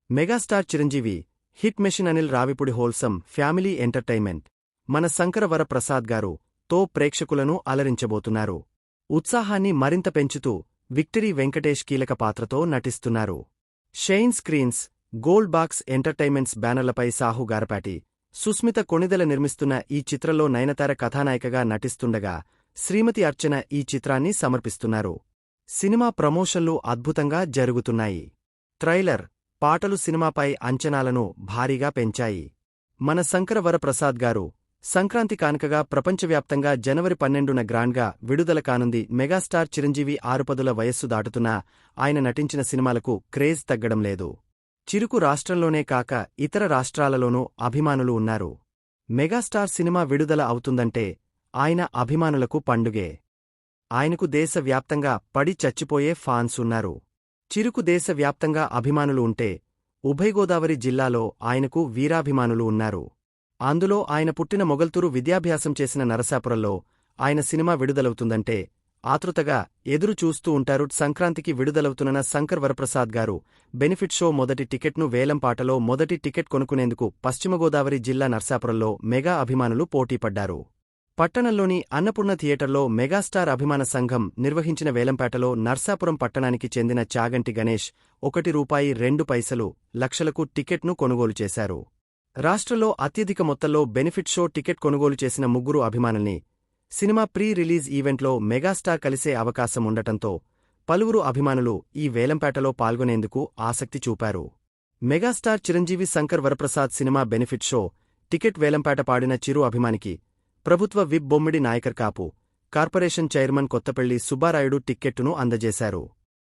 Megastar Chiranjeevi hit machine Anil Ravipudi wholesome family entertainment మన శంకరవర ప్రసాద్ గారు తో ప్రేక్షకులను అలరించబోతున్నారు. ఉత్సాహాన్ని మరింత పెంచుతూ విక్టరీ వెంకటేష్ కీలక పాత్రతో నటిస్తున్నారు. Shine screens, gold box entertainments బ్యానర్లపై సాహు గారపాటి, సుస్మిత కొణిదెల నిర్మిస్తున్న ఈ చిత్రంలో నయనతార కథానాయికగా నటిస్తుండగా శ్రీమతి అర్చన ఈ చిత్రాన్ని సమర్పిస్తున్నారు. సినిమా ప్రమోషన్లు అద్భుతంగా జరుగుతున్నాయి. ట్రైలర్, పాటలు సినిమాపై అంచనాలను భారీగా పెంచాయి. మన శంకరవర ప్రసాద్ గారు సంక్రాంతి కానుకగా ప్రపంచవ్యాప్తంగా జనవరి 12న గ్రాండ్గా విడుదల కానుంది. మెగాస్టార్ చిరంజీవి 6 వయస్సు దాటుతున్నా ఆయన నటించిన సినిమాలకు క్రేజ్ తగ్గడం లేదు. చిరుకు రాష్ట్రంలోనే కాక ఇతర రాష్ట్రాలలోనూ అభిమానులు ఉన్నారు. మెగాస్టార్ సినిమా విడుదల అవుతుందంటే ఆయన అభిమానులకు పండుగే. ఆయనకు దేశవ్యాప్తంగా పడి చచ్చిపోయే ఫాన్స్ ఉన్నారు. చిరుకు దేశవ్యాప్తంగా అభిమానులు ఉంటే ఉభయగోదావరి జిల్లాలో ఆయనకు వీరాభిమానులు ఉన్నారు. అందులో ఆయన పుట్టిన మొగల్తూరు విద్యాభ్యాసం చేసిన నరసాపురంలో ఆయన సినిమా విడుదలవుతుందంటే ఆతృతగా ఎదురు చూస్తూ ఉంటారు. సంక్రాంతికి విడుదలవుతున్న శంకర్ వరప్రసాద్ గారు బెనిఫిట్ షో మొదటి టికెట్ను వేలంపాటలో మొదటి టికెట్ కొనుక్కునేందుకు పశ్చిమగోదావరి జిల్లా నర్సాపురంలో మెగా అభిమానులు పోటీపడ్డారు. పట్టణంలోని అన్నపూర్ణ థియేటర్లో మెగాస్టార్ అభిమాన సంఘం నిర్వహించిన వేలంపేటలో నర్సాపురం పట్టణానికి చెందిన చాగంటి గణేష్ ₹1.2 లక్షలకు టికెట్ను కొనుగోలు చేశారు. రాష్ట్రంలో అత్యధిక మొత్తంలో బెనిఫిట్ షో టికెట్ కొనుగోలు చేసిన 3 అభిమానుల్ని సినిమా ప్రీ రిలీజ్ ఈవెంట్లో మెగాస్టార్ కలిసే అవకాశం ఉండటంతో పలువురు అభిమానులు ఈ వేలంపేటలో పాల్గొనేందుకు ఆసక్తి చూపారు. Megastar Chiranjeevi Shankar Varaprasad cinema benefit show ticket Velampeta పాడిన చిరు అభిమానికి ప్రభుత్వ విప్ బొమ్మిడి నాయకర్ కాపు కార్పొరేషన్ చైర్మన్ కొత్తపల్లి సుబ్బారాయుడు టిక్కెట్టును అందజేశారు.